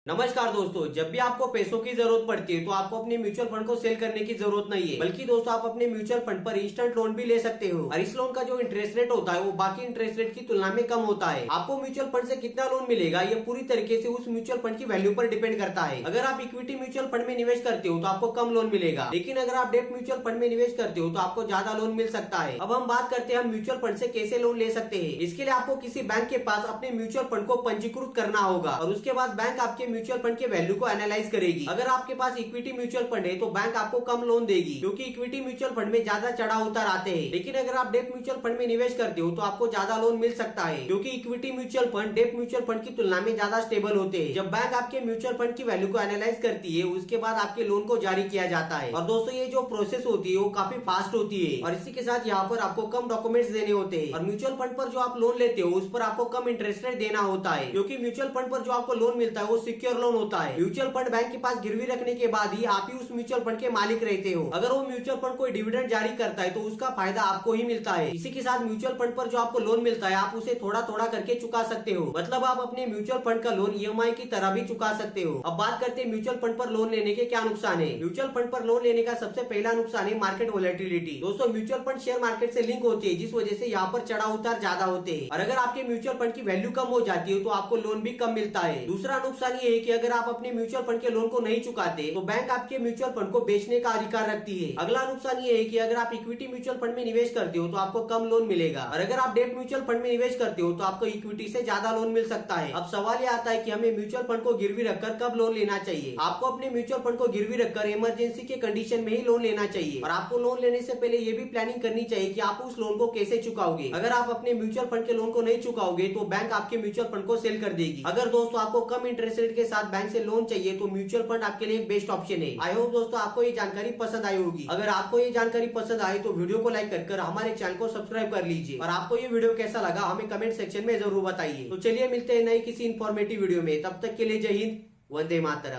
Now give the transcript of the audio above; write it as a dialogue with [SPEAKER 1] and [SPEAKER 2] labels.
[SPEAKER 1] नमस्कार दोस्तों, जब भी आपको पैसों की जरूरत पड़ती है तो आपको अपने म्यूचुअल फंड को सेल करने की जरूरत नहीं है, बल्कि दोस्तों आप अपने म्यूचुअल फंड पर इंस्टेंट लोन भी ले सकते हो। और इस लोन का जो इंटरेस्ट रेट होता है वो बाकी इंटरेस्ट रेट की तुलना में कम होता है। आपको म्यूचुअल फंड से कितना लोन मिलेगा ये पूरी तरीके से उस म्यूचुअल फंड की वैल्यू पर डिपेंड करता है। अगर आप इक्विटी म्यूचुअल फंड में निवेश करते हो तो आपको कम लोन मिलेगा, लेकिन अगर आप डेट म्यूचुअल फंड में निवेश करते हो तो आपको ज्यादा लोन मिल सकता है। अब हम बात करते हैं हम म्यूचुअल फंड से कैसे लोन ले सकते हैं। इसके लिए आपको किसी बैंक के पास अपने म्यूचुअल फंड को पंजीकृत करना होगा और उसके बाद बैंक आपके म्यूचुअल फंड के वैल्यू को एनालाइज करेगी। अगर आपके पास इक्विटी म्यूचुअल फंड है तो बैंक आपको कम लोन देगी, क्योंकि इक्विटी म्यूचुअल फंड में ज्यादा चढ़ाव उतार आते हैं। लेकिन अगर आप डेट म्यूचुअल फंड में निवेश करते हो तो आपको ज्यादा लोन मिल सकता है, क्योंकि equity mutual fund debt mutual fund की तुलना में ज्यादा स्टेबल होते हैं। जब बैंक आपके म्यूचुअल फंड की वैल्यू को एनालाइज करती है उसके बाद आपके लोन को जारी किया जाता है। और दोस्तों ये जो प्रोसेस होती है वो काफी फास्ट होती है और इसी के साथ यहाँ पर आपको कम डॉक्यूमेंट्स देने होते हैं। और म्यूचुअल फंड पर जो आप लोन लेते हो उस पर आपको कम इंटरेस्ट रेट देना होता है, क्योंकि म्यूचुअल फंड पर जो आपको लोन मिलता है वो सिक्योर लोन होता है। म्यूचुअल फंड बैंक के पास गिरवी रखने के बाद ही आप ही उस म्यूचुअल फंड के मालिक रहते हो। अगर वो म्यूचुअल फंड कोई डिविडेंड जारी करता है तो उसका फायदा आपको ही मिलता है। इसी के साथ म्यूचुअल फंड पर जो आपको लोन मिलता है आप उसे थोड़ा थोड़ा करके चुका सकते हो, मतलब आप अपने म्यूचुअल फंड का लोन ईएमआई की तरह भी चुका सकते हो। अब बात करते हैं म्यूचुअल फंड पर लोन लेने के क्या नुकसान है। म्यूचुअल फंड पर लोन लेने का सबसे पहला नुकसान है मार्केट वोलेटिलिटी। दोस्तों म्यूचुअल फंड शेयर मार्केट से लिंक होती है, जिस वजह से यहाँ पर चढ़ाव उतार ज्यादा होते हैं और अगर आपके म्यूचुअल फंड की वैल्यू कम हो जाती है तो आपको लोन भी कम मिलता है। दूसरा नुकसान ये है कि अगर आप अपने म्यूचुअल फंड के लोन को नहीं चुकाते तो बैंक आपके म्यूचुअल फंड को बेचने का अधिकार रखती है। अगला नुकसान ये है कि अगर आप इक्विटी म्यूचुअल फंड में निवेश करते हो तो आपको कम लोन मिलेगा और अगर आप डेट म्यूचुअल फंड में निवेश करते हो तो आपको इक्विटी से ज्यादा लोन मिल सकता है। अब सवाल ये आता है कि हमें म्यूचुअल फंड को गिरवी रखकर कब लोन लेना चाहिए। आपको अपने म्यूचुअल फंड को गिरवी रखकर इमरजेंसी के कंडीशन में ही लोन लेना चाहिए और आपको लोन लेने से पहले ये भी प्लानिंग करनी चाहिए कि आप उस लोन को कैसे चुकाओगे। अगर आप अपने म्यूचुअल फंड के लोन को नहीं चुकाओगे तो बैंक आपके म्यूचुअल फंड को सेल कर देगी। अगर दोस्तों आपको कम इंटरेस्ट रेट के साथ बैंक से लोन चाहिए तो म्यूचुअल फंड आपके लिए एक बेस्ट ऑप्शन है। आई होप दोस्तों आपको ये जानकारी पसंद आई होगी। अगर आपको ये जानकारी पसंद आई तो वीडियो को लाइक कर हमारे चैनल को सब्सक्राइब कर लीजिए और आपको ये वीडियो कैसा लगा हमें कमेंट सेक्शन में जरूर बताइए। तो चलिए मिलते हैं नई किसी इंफॉर्मेटिव वीडियो में, तब तक के लिए जय हिंद, वंदे मातरम।